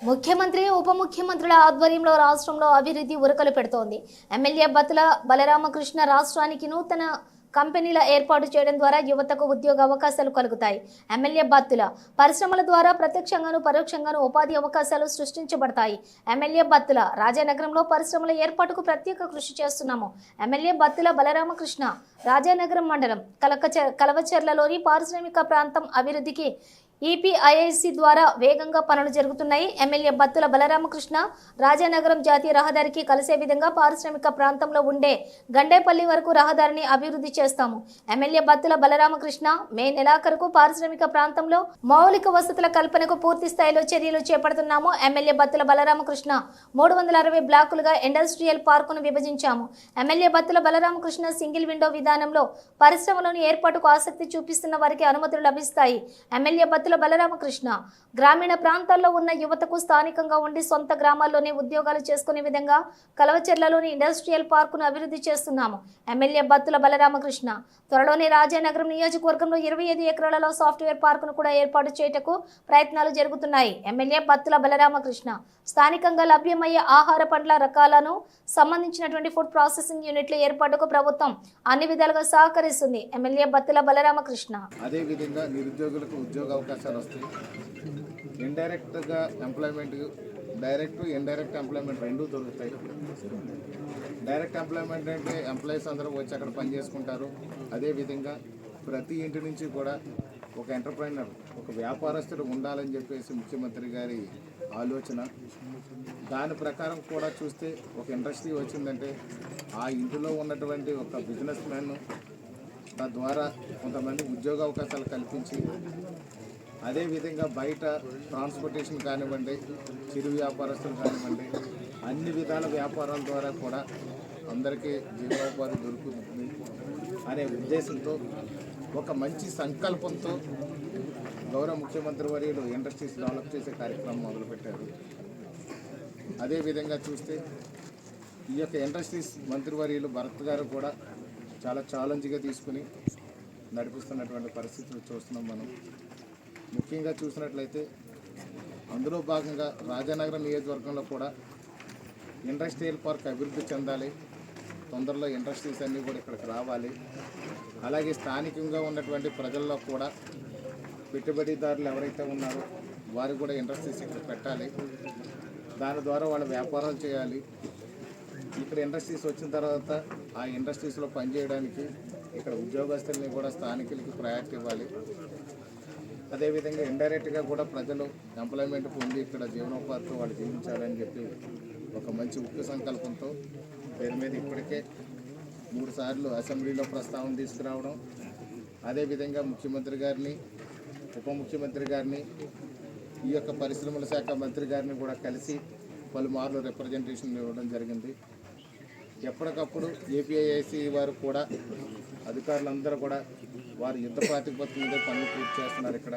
ముఖ్యమంత్రి ఉప ముఖ్యమంత్రుల ఆధ్వర్యంలో రాష్ట్రంలో అభివృద్ధి ఉరకలు పెడుతోంది. ఎమ్మెల్యే బత్తుల బలరామకృష్ణ రాష్ట్రానికి నూతన కంపెనీల ఏర్పాటు చేయడం ద్వారా యువతకు ఉద్యోగ అవకాశాలు కలుగుతాయి. ఎమ్మెల్యే బత్తుల పరిశ్రమల ద్వారా ప్రత్యక్షంగాను పరోక్షంగాను ఉపాధి అవకాశాలు సృష్టించబడతాయి. ఎమ్మెల్యే బత్తుల రాజానగరంలో పరిశ్రమల ఏర్పాటుకు ప్రత్యేక కృషి చేస్తున్నాము. ఎమ్మెల్యే బత్తుల బలరామకృష్ణ రాజానగరం మండలం కలవచెర్లలోని పారిశ్రామిక ప్రాంతం అభివృద్ధికి ఈపీఐఐసి ద్వారా వేగంగా పనులు జరుగుతున్నాయి. ఎమ్మెల్యే బత్తుల బలరామకృష్ణ రాజానగరం జాతీయ రహదారికి కలిసే విధంగా పారిశ్రామిక ప్రాంతంలో ఉండే గండేపల్లి వరకు రహదారిని అభివృద్ధి చేస్తాము. ఎమ్మెల్యే బత్తుల బలరామకృష్ణ మే నెలాఖరుకు పారిశ్రామిక ప్రాంతంలో మౌలిక వసతుల కల్పనకు పూర్తి స్థాయిలో చర్యలు చేపడుతున్నాము. ఎమ్మెల్యే బత్తుల బలరామకృష్ణ 360 బ్లాకులుగా ఇండస్ట్రియల్ పార్కును విభజించాము. MLA Battula Balaramakrishna single window విధానంలో పరిశ్రమలోని ఏర్పాటుకు ఆసక్తి చూపిస్తున్న వారికి అనుమతులు లభిస్తాయి. ఎమ్మెల్యే బత్తుల బలరామకృష్ణ గ్రామీణ ప్రాంతాల్లో ఉన్న యువతకు స్థానికంగా ఉండి సొంత గ్రామాల్లోనే ఉద్యోగాలు చేసుకునే విధంగా కలవచెర్లలోని ఇండస్ట్రియల్ పార్కును అభివృద్ధి చేస్తున్నాము. ఎమ్మెల్యే బత్తుల బలరామకృష్ణ త్వరలోనే రాజానగరం నియోజకవర్గంలో 25 ఎకరాలలో సాఫ్ట్వేర్ పార్కును కూడా ఏర్పాటు చేయటకు ప్రయత్నాలు జరుగుతున్నాయి. ఎమ్మెల్యే బత్తుల బలరామకృష్ణ స్థానికంగా లభ్యమయ్యే ఆహార పండ్ల రకాలను సంబంధించినటువంటి ఫుడ్ ప్రాసెసింగ్ యూనిట్ల ఏర్పాటుకు ప్రభుత్వం అన్ని విధాలుగా సహకరిస్తుంది. ఎమ్మెల్యే బత్తుల బలరామకృష్ణ అదే విధంగా నిరుద్యోగులకు ఉద్యోగ అవకాశాలు వస్తాయి. ఇండైరెక్ట్గా ఎంప్లాయ్మెంట్, డైరెక్ట్ ఇండైరెక్ట్ ఎంప్లాయ్మెంట్ రెండూ దొరుకుతాయి. డైరెక్ట్ ఎంప్లాయ్మెంట్ అంటే ఎంప్లాయీస్ అందరూ వచ్చి అక్కడ పని చేసుకుంటారు. అదేవిధంగా ప్రతి ఇంటి నుంచి కూడా ఒక ఎంటర్ప్రైనర్, ఒక వ్యాపారస్తుడు ఉండాలని చెప్పేసి ముఖ్యమంత్రి గారి ఆలోచన. దాని ప్రకారం కూడా చూస్తే ఒక ఇండస్ట్రీ వచ్చిందంటే ఆ ఇంటిలో ఉన్నటువంటి ఒక బిజినెస్ మ్యాన్ తద్వారా కొంతమంది ఉద్యోగ అవకాశాలు కల్పించి, అదేవిధంగా బయట ట్రాన్స్పోర్టేషన్ కానివ్వండి, చిరు వ్యాపారస్తులు కానివ్వండి, అన్ని విధాల వ్యాపారాల ద్వారా కూడా అందరికీ జీవనోపాధి దొరుకుతుంది అనే ఉద్దేశంతో, ఒక మంచి సంకల్పంతో గౌరవ ముఖ్యమంత్రి వర్యులు ఇండస్ట్రీస్ డెవలప్ చేసే కార్యక్రమం మొదలుపెట్టారు. అదేవిధంగా చూస్తే ఈ యొక్క ఇండస్ట్రీస్ మంత్రివర్యులు భరత్ గారు కూడా చాలా ఛాలెంజ్గా తీసుకుని నడిపిస్తున్నటువంటి పరిస్థితులు చూస్తున్నాం మనం. ముఖ్యంగా చూసినట్లయితే అందులో భాగంగా రాజానగరం నియోజకవర్గంలో కూడా ఇండస్ట్రియల్ పార్క్ అభివృద్ధి చెందాలి. తొందరలో ఇండస్ట్రీస్ అన్నీ కూడా ఇక్కడికి రావాలి. అలాగే స్థానికంగా ఉన్నటువంటి ప్రజల్లో కూడా పెట్టుబడిదారులు ఎవరైతే ఉన్నారో వారు కూడా ఇండస్ట్రీస్ ఇక్కడ పెట్టాలి. దాని ద్వారా వాళ్ళ వ్యాపారాలు చేయాలి. ఇక్కడ ఇండస్ట్రీస్ వచ్చిన తర్వాత ఆ ఇండస్ట్రీస్లో పనిచేయడానికి ఇక్కడ ఉద్యోగస్తుల్ని కూడా స్థానికులకి ప్రయారిటీ ఇవ్వాలి. అదేవిధంగా ఇండైరెక్ట్గా కూడా ప్రజలు ఎంప్లాయ్మెంట్ పొంది ఇక్కడ జీవనోపాధితో వాళ్ళు జీవించాలని చెప్పి ఒక మంచి ఉక్కు సంకల్పంతో పేరు మీద ఇప్పటికే 3 సార్లు అసెంబ్లీలో ప్రస్తావన తీసుకురావడం, అదేవిధంగా ముఖ్యమంత్రి గారిని, ఉప ముఖ్యమంత్రి గారిని, ఈ యొక్క పరిశ్రమల శాఖ మంత్రి గారిని కూడా కలిసి పలుమార్లు రిప్రజెంటేషన్ ఇవ్వడం జరిగింది. ఎప్పటికప్పుడు ఏపీఐఐసి వారు కూడా అధికారులందరూ కూడా వారు యుద్ధ ప్రాతిపదిక మీద పనులు పూర్తి చేస్తున్నారు. ఇక్కడ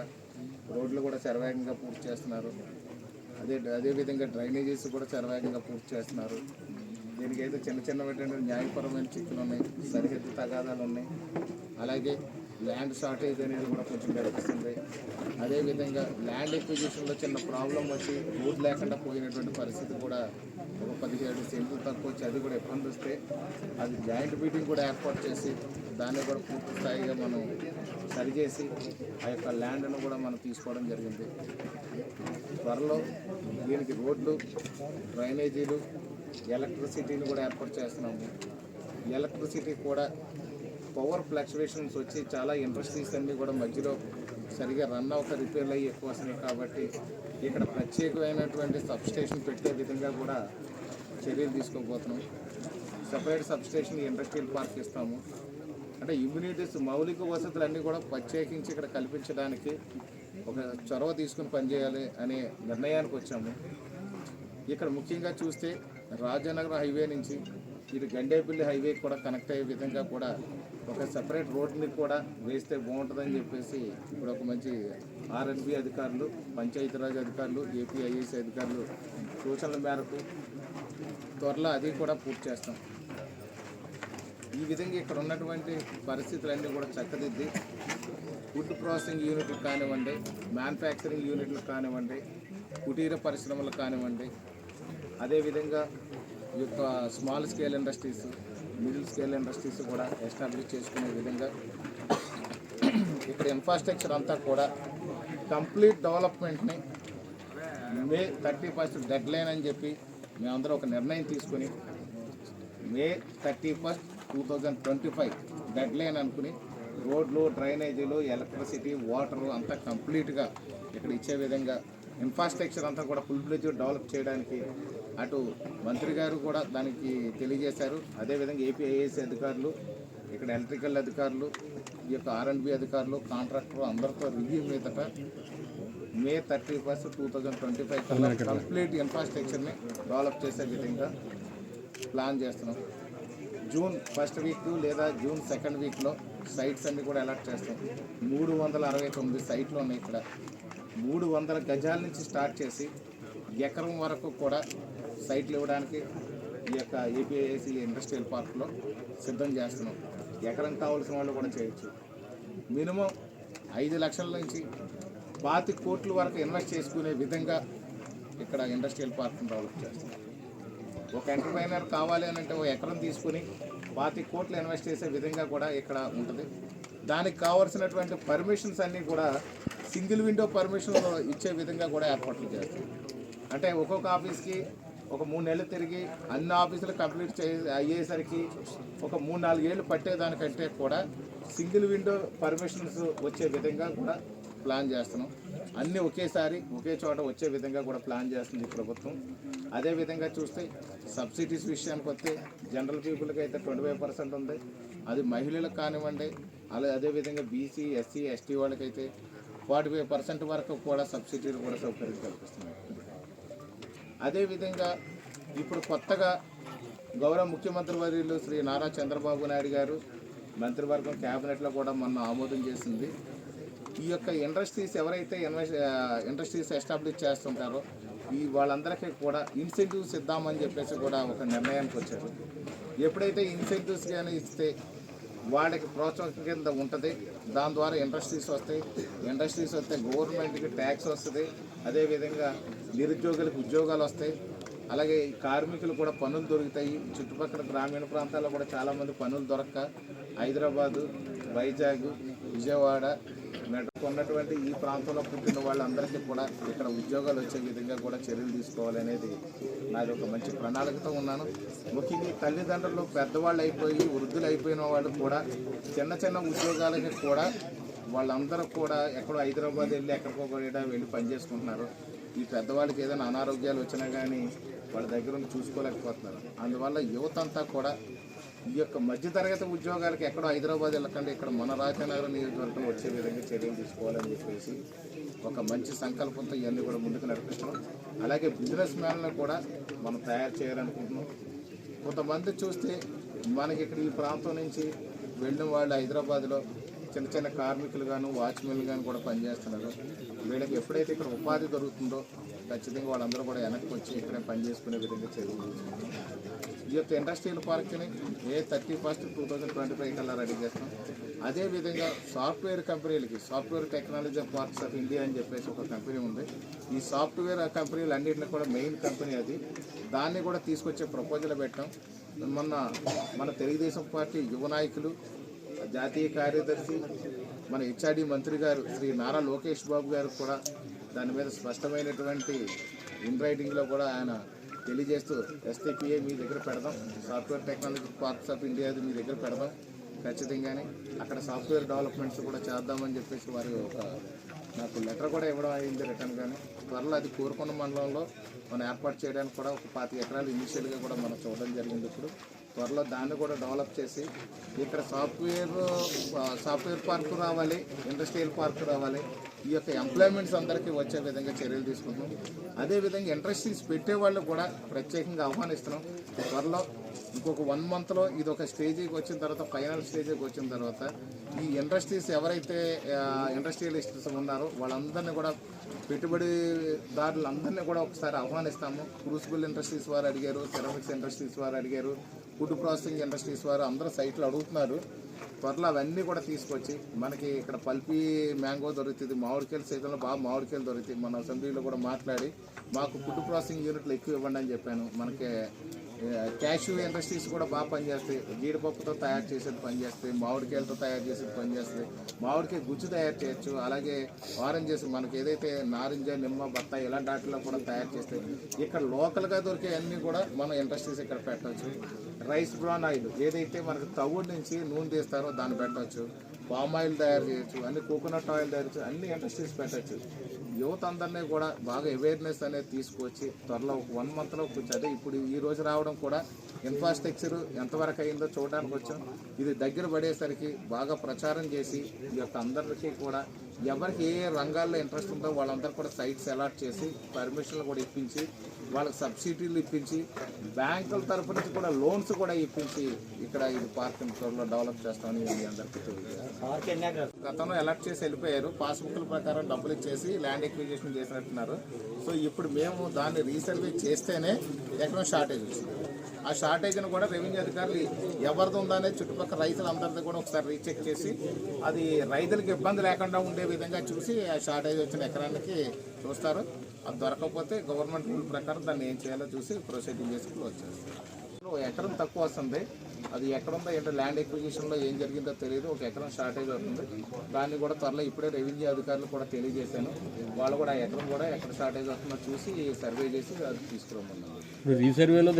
రోడ్లు కూడా శరవేగంగా పూర్తి చేస్తున్నారు. అదేవిధంగా డ్రైనేజెస్ కూడా శరవేగంగా పూర్తి చేస్తున్నారు. దీనికైతే చిన్న న్యాయపరమైన చిక్కులు ఉన్నాయి, సరిహద్దు తగాదాలు ఉన్నాయి. అలాగే ల్యాండ్ షార్టేజ్ అనేది కూడా కొంచెం కనిపిస్తుంది. అదేవిధంగా ల్యాండ్ ఎక్విజిషన్లో చిన్న ప్రాబ్లం వచ్చి రోడ్ లేకుండా పోయినటువంటి పరిస్థితి కూడా ఒక 17 సెంట్లు తక్కువ వచ్చి అది కూడా ఇబ్బంది వస్తే అది జాయింట్ మీటింగ్ కూడా ఏర్పాటు చేసి దాన్ని కూడా పూర్తి స్థాయిగా మనం సరిచేసి ఆ యొక్క ల్యాండ్ను కూడా మనం తీసుకోవడం జరిగింది. త్వరలో దీనికి రోడ్లు, డ్రైనేజీలు, ఎలక్ట్రిసిటీని కూడా ఏర్పాటు చేస్తున్నాము. ఎలక్ట్రిసిటీ కూడా పవర్ ఫ్లక్చువేషన్స్ వచ్చి చాలా ఇండస్ట్రీస్ అన్నీ కూడా మధ్యలో సరిగా రన్ అవ్వక రిపేర్లు అయ్యి ఎక్కువ వస్తున్నాయి. కాబట్టి ఇక్కడ ప్రత్యేకమైనటువంటి సబ్స్టేషన్ పెట్టే విధంగా కూడా చర్యలు తీసుకోబోతున్నాం. సపరేట్ సబ్స్టేషన్ ఇండస్ట్రియల్ పార్క్ ఇస్తాము. అంటే ఇమ్యూనిటీస్, మౌలిక వసతులు అన్నీ కూడా ప్రత్యేకించి ఇక్కడ కల్పించడానికి ఒక చొరవ తీసుకుని పనిచేయాలి అనే నిర్ణయానికి వచ్చాము. ఇక్కడ ముఖ్యంగా చూస్తే రాజానగరం హైవే నుంచి ఇది గండేపల్లి హైవే కూడా కనెక్ట్ అయ్యే విధంగా కూడా ఒక సెపరేట్ రోడ్ని కూడా వేస్తే బాగుంటుందని చెప్పేసి ఇప్పుడు ఒక మంచి ఆర్ఎండ్బి అధికారులు, పంచాయతీరాజ్ అధికారులు, ఏపీఐఏసీ అధికారులు సూచనల మేరకు త్వరలో అది కూడా పూర్తి చేస్తాం. ఈ విధంగా ఇక్కడ ఉన్నటువంటి పరిస్థితులన్నీ కూడా చక్కదిద్ది ఫుడ్ ప్రాసెసింగ్ యూనిట్లు కానివ్వండి, మ్యానుఫ్యాక్చరింగ్ యూనిట్లు కానివ్వండి, కుటీర పరిశ్రమలు కానివ్వండి, అదేవిధంగా ఈ యొక్క small scale industries, middle scale industries కూడా ఎస్టాబ్లిష్ చేసుకునే విధంగా ఇక్కడ ఇన్ఫ్రాస్ట్రక్చర్ అంతా కూడా కంప్లీట్ డెవలప్మెంట్ని మే 31 డెడ్ లైన్ అని చెప్పి మేమందరం ఒక నిర్ణయం తీసుకుని మే 31, 2025 డెడ్ లైన్ అనుకుని రోడ్లు, డ్రైనేజీలు, ఎలక్ట్రిసిటీ, వాటరు అంతా కంప్లీట్గా ఇక్కడ ఇచ్చే విధంగా ఇన్ఫ్రాస్ట్రక్చర్ అంతా కూడా ఫుల్ ఫ్లెడ్జ్ డెవలప్ చేయడానికి అటు మంత్రి గారు కూడా దానికి తెలియజేశారు. అదేవిధంగా ఏపీఐఏసీ అధికారులు, ఇక్కడ ఎలక్ట్రికల్ అధికారులు, ఈ యొక్క R&B అధికారులు, కాంట్రాక్టర్ అందరితో రివ్యూ మీదట మే 31, 2025 కల్లా కంప్లీట్ ఇన్ఫ్రాస్ట్రక్చర్ని డెవలప్ చేసే విధంగా ప్లాన్ చేస్తున్నాం. జూన్ 1st వీక్ లేదా జూన్ 2nd వీక్లో సైట్స్ అన్ని కూడా అలాట్ చేస్తాం. 369 సైట్లు ఉన్నాయి. ఇక్కడ 300 గజాల నుంచి స్టార్ట్ చేసి ఎకరం వరకు కూడా సైట్లు ఇవ్వడానికి ఈ యొక్క ఏపీఐఏసీ ఇండస్ట్రియల్ పార్క్లో సిద్ధం చేస్తున్నాం. ఎకరం కావాల్సిన వాళ్ళు కూడా చేయొచ్చు. మినిమం 5 లక్షల నుంచి 25 కోట్ల వరకు ఇన్వెస్ట్ చేసుకునే విధంగా ఇక్కడ ఇండస్ట్రియల్ పార్క్ని డెవలప్ చేస్తున్నాం. ఒక ఎంటర్ప్రైనర్ కావాలి అని అంటే ఒక ఎకరం తీసుకుని 25 కోట్లు ఇన్వెస్ట్ చేసే విధంగా కూడా ఇక్కడ ఉంటుంది. దానికి కావాల్సినటువంటి పర్మిషన్స్ అన్నీ కూడా సింగిల్ విండో పర్మిషన్ ఇచ్చే విధంగా కూడా ఏర్పాట్లు చేస్తాం. అంటే ఒక్కొక్క ఆఫీస్కి ఒక 3 నెలలు తిరిగి అన్ని ఆఫీసులు కంప్లీట్ అయ్యేసరికి ఒక 3-4 ఏళ్ళు పట్టేదానికంటే కూడా సింగిల్ విండో పర్మిషన్స్ వచ్చే విధంగా కూడా ప్లాన్ చేస్తున్నాం. అన్నీ ఒకేసారి ఒకే చోట వచ్చే విధంగా కూడా ప్లాన్ చేస్తుంది ఈ ప్రభుత్వం. అదేవిధంగా చూస్తే సబ్సిడీస్ విషయానికి వస్తే జనరల్ పీపుల్కి అయితే 25% ఉంది. అది మహిళలకు కానివ్వండి, అదేవిధంగా బీసీ, ఎస్సీ, ఎస్టీ వాళ్ళకైతే 45% వరకు కూడా సబ్సిడీలు కూడా సౌకర్యం కల్పిస్తున్నాయి. అదేవిధంగా ఇప్పుడు కొత్తగా గౌరవ ముఖ్యమంత్రి వర్యులు శ్రీ నారా చంద్రబాబు నాయుడు గారు మంత్రివర్గం క్యాబినెట్లో కూడా మొన్న ఆమోదం చేసింది. ఈ యొక్క ఇండస్ట్రీస్ ఎవరైతే ఇండస్ట్రీస్ ఎస్టాబ్లిష్ చేస్తుంటారో వాళ్ళందరికీ కూడా ఇన్సెంటివ్స్ ఇద్దామని చెప్పేసి కూడా ఒక నిర్ణయానికి వచ్చారు. ఎప్పుడైతే ఇన్సెంటివ్స్ కానీ ఇస్తే వాళ్ళకి ప్రోత్సాహం కింద ఉంటుంది. దాని ద్వారా ఇండస్ట్రీస్ వస్తే గవర్నమెంట్కి ట్యాక్స్ వస్తుంది. అదేవిధంగా నిరుద్యోగులకు ఉద్యోగాలు వస్తాయి. అలాగే కార్మికులు కూడా పనులు దొరుకుతాయి. చుట్టుపక్కల గ్రామీణ ప్రాంతాల్లో కూడా చాలామంది పనులు దొరక్క హైదరాబాదు, వైజాగ్, విజయవాడ, మెట్రో ఉన్నటువంటి ఈ ప్రాంతంలో పుట్టిన వాళ్ళందరికీ కూడా ఇక్కడ ఉద్యోగాలు వచ్చే విధంగా కూడా చర్యలు తీసుకోవాలనేది నాది ఒక మంచి ప్రణాళికతో ఉన్నాను. ముఖ్యంగా తల్లిదండ్రులు పెద్దవాళ్ళు అయిపోయి వృద్ధులు అయిపోయిన వాళ్ళు కూడా చిన్న చిన్న ఉద్యోగాలకి కూడా వాళ్ళందరూ కూడా ఎక్కడో హైదరాబాద్ వెళ్ళి ఎక్కడికో కూడా వెళ్ళి పనిచేసుకుంటున్నారు. ఈ పెద్దవాళ్ళకి ఏదైనా అనారోగ్యాలు వచ్చినా కానీ వాళ్ళ దగ్గర ఉండి చూసుకోలేకపోతున్నారు. అందువల్ల యువత అంతా కూడా ఈ యొక్క మధ్యతరగతి ఉద్యోగాలకు ఎక్కడో హైదరాబాద్ వెళ్ళకండి, ఇక్కడ మన రాజనగరం నియోజకవర్గం వచ్చే విధంగా చర్యలు తీసుకోవాలని చెప్పేసి ఒక మంచి సంకల్పంతో ఇవన్నీ కూడా ముందుకు నడిపిస్తున్నాం. అలాగే బిజినెస్ మ్యాన్లను కూడా మనం తయారు చేయాలనుకుంటున్నాం. కొంతమంది చూస్తే మనకి ఇక్కడ ఈ ప్రాంతం నుంచి వెళ్ళిన వాళ్ళు హైదరాబాద్లో చిన్న చిన్న కార్మికులు గాను, వాచ్మెన్లు కానీ కూడా పనిచేస్తున్నారు. వీళ్ళకి ఎప్పుడైతే ఇక్కడ ఉపాధి దొరుకుతుందో ఖచ్చితంగా వాళ్ళందరూ కూడా వెనక్కి వచ్చి ఇక్కడే పనిచేసుకునే విధంగా చర్యలు తీసుకుంటాం. ఈ యొక్క ఇండస్ట్రియల్ పార్క్ని మే 31, 2025 కల్లా రెడీ చేస్తాం. అదేవిధంగా సాఫ్ట్వేర్ కంపెనీలకి software technology parks of India అని చెప్పేసి ఒక కంపెనీ ఉంది. ఈ సాఫ్ట్వేర్ కంపెనీలు అన్నింటినీ కూడా మెయిన్ కంపెనీ అది. దాన్ని కూడా తీసుకొచ్చే ప్రపోజల్ పెట్టాం. మన తెలుగుదేశం పార్టీ యువ నాయకులు, జాతీయ కార్యదర్శి, మన హెచ్ఆర్డీ మంత్రి గారు శ్రీ నారా లోకేష్ బాబు గారు కూడా దాని మీద స్పష్టమైనటువంటి ఇన్ రైటింగ్లో కూడా ఆయన తెలియజేస్తూ STPA మీ దగ్గర పెడదాం, సాఫ్ట్వేర్ టెక్నాలజీ పార్క్స్ ఆఫ్ ఇండియాది మీ దగ్గర పెడదాం, ఖచ్చితంగానే అక్కడ సాఫ్ట్వేర్ డెవలప్మెంట్స్ కూడా చేద్దామని చెప్పేసి వారు నాకు లెటర్ కూడా ఇవ్వడం అయింది రిటర్న్. కానీ త్వరలో అది కోరుకొండ మండలంలో మనం ఏర్పాటు చేయడానికి కూడా ఒక 25 ఎకరాలు ఇనిషియల్గా కూడా మనం చూడడం జరిగింది. ఇప్పుడు త్వరలో దాన్ని కూడా డెవలప్ చేసి ఇక్కడ సాఫ్ట్వేర్ పార్క్ రావాలి, ఇండస్ట్రియల్ పార్క్ రావాలి. ఈ యొక్క ఎంప్లాయ్మెంట్స్ అందరికీ వచ్చే విధంగా చర్యలు తీసుకుంటున్నాం. అదేవిధంగా ఇండస్ట్రీస్ పెట్టేవాళ్ళు కూడా ప్రత్యేకంగా ఆహ్వానిస్తున్నాం. త్వరలో ఇంకొక 1 monthలో ఇది ఒక స్టేజీకి వచ్చిన తర్వాత, ఫైనల్ స్టేజీకి వచ్చిన తర్వాత ఈ ఇండస్ట్రీస్ ఎవరైతే ఇండస్ట్రియలిస్ట్స్ ఉన్నారో వాళ్ళందరినీ కూడా పెట్టుబడిదారులందరినీ కూడా ఒకసారి ఆహ్వానిస్తాము. క్రూసిబుల్ ఇండస్ట్రీస్ వారు అడిగారు, సెరామిక్స్ ఇండస్ట్రీస్ వారు అడిగారు, ఫుడ్ ప్రాసెసింగ్ ఇండస్ట్రీస్ వారు అందరూ సైట్లు అడుగుతున్నారు. త్వరలో అవన్నీ కూడా తీసుకొచ్చి మనకి ఇక్కడ పల్పి మ్యాంగో దొరుకుతుంది, మామిడికాయల సీజన్లో బాగా మామిడికాయలు దొరుకుతాయి. మన అసెంబ్లీలో కూడా మాట్లాడి మాకు ఫుడ్ ప్రాసెసింగ్ యూనిట్లు ఎక్కువ ఇవ్వండి అని చెప్పాను. మనకి క్యాష్యూ ఇండస్ట్రీస్ కూడా బాగా పనిచేస్తాయి. జీడిపప్పుతో తయారు చేసేది పనిచేస్తాయి, మామిడికాయలతో తయారు చేసేది పనిచేస్తుంది, మామిడికాయ గుజ్జు తయారు చేయొచ్చు. అలాగే ఆరెంజెస్ మనకి ఏదైతే నారింజ, నిమ్మ, బత్తాయి ఇలాంటి వాటిలో కూడా తయారు చేస్తాయి. ఇక్కడ లోకల్గా దొరికే అన్నీ కూడా మన ఇండస్ట్రీస్ ఇక్కడ పెట్టవచ్చు. రైస్ బ్రాన్ ఆయిల్ ఏదైతే మనకు తవుడు నుంచి నూనె తీస్తారో దాన్ని పెట్టవచ్చు. పామ్ ఆయిల్ తయారు చేయొచ్చు, అన్ని కోకోనట్ ఆయిల్ తయారు చేయొచ్చు, అన్ని ఇండస్ట్రీస్ పెట్టచ్చు. యువత అందరినీ కూడా బాగా అవేర్నెస్ అనేది తీసుకొచ్చి త్వరలో ఒక 1 monthలో కూర్చో అదే ఇప్పుడు ఈ రోజు రావడం కూడా ఇన్ఫ్రాస్ట్రక్చర్ ఎంతవరకు అయిందో చూడడానికి వచ్చాం. ఇది దగ్గర పడేసరికి బాగా ప్రచారం చేసి ఈ యొక్క అందరికీ కూడా ఎవరికి ఏ రంగాల్లో ఇంట్రెస్ట్ ఉందో వాళ్ళందరూ కూడా సైట్స్ అలాట్ చేసి పర్మిషన్లు కూడా ఇప్పించి వాళ్ళకి సబ్సిడీలు ఇప్పించి బ్యాంకుల తరఫు నుంచి కూడా లోన్స్ కూడా ఇప్పించి ఇక్కడ ఇది పార్కింగ్ త్వరలో డెవలప్ చేస్తామని మీ అందరికీ తెలియదు. గతంలో ఎలక్ట్ చేసి వెళ్ళిపోయారు, పాస్బుక్ల ప్రకారం డబ్బులు ఇచ్చేసి ల్యాండ్ ఎక్విజిషన్ చేసినట్టున్నారు. సో ఇప్పుడు మేము దాన్ని రీసర్వే చేస్తేనే ఎక్కడ షార్టేజ్ వచ్చింది. ఆ షార్టేజ్ను కూడా రెవెన్యూ అధికారులు ఎవరిది ఉందనే చుట్టుపక్కల రైతులందరిది కూడా ఒకసారి రీచెక్ చేసి అది రైతులకు ఇబ్బంది లేకుండా ఉండే విధంగా చూసి ఆ షార్టేజ్ వచ్చిన ఎకరానికి చూస్తారు. అది దొరకకపోతే గవర్నమెంట్ రూల్ ప్రకారం దాన్ని ఏం చేయాలో చూసి ప్రొసీడింగ్ చేసి క్లోజ్ చేస్తారు. ఎకరం తక్కువ వస్తుంది, అది ఎక్కడుందో ఏంటో ల్యాండ్ ఎక్విజిషన్లో ఏం జరిగిందో తెలియదు. ఒక ఎకరం షార్టేజ్ అవుతుంది, దాన్ని కూడా త్వరలో ఇప్పుడే రెవెన్యూ అధికారులు కూడా తెలియజేశాను. వాళ్ళు కూడా ఆ ఎకరం కూడా ఎక్కడ షార్టేజ్ అవుతుందో చూసి సర్వే చేసి అది తీసుకురమ్మన్నారు. రీసర్వేలో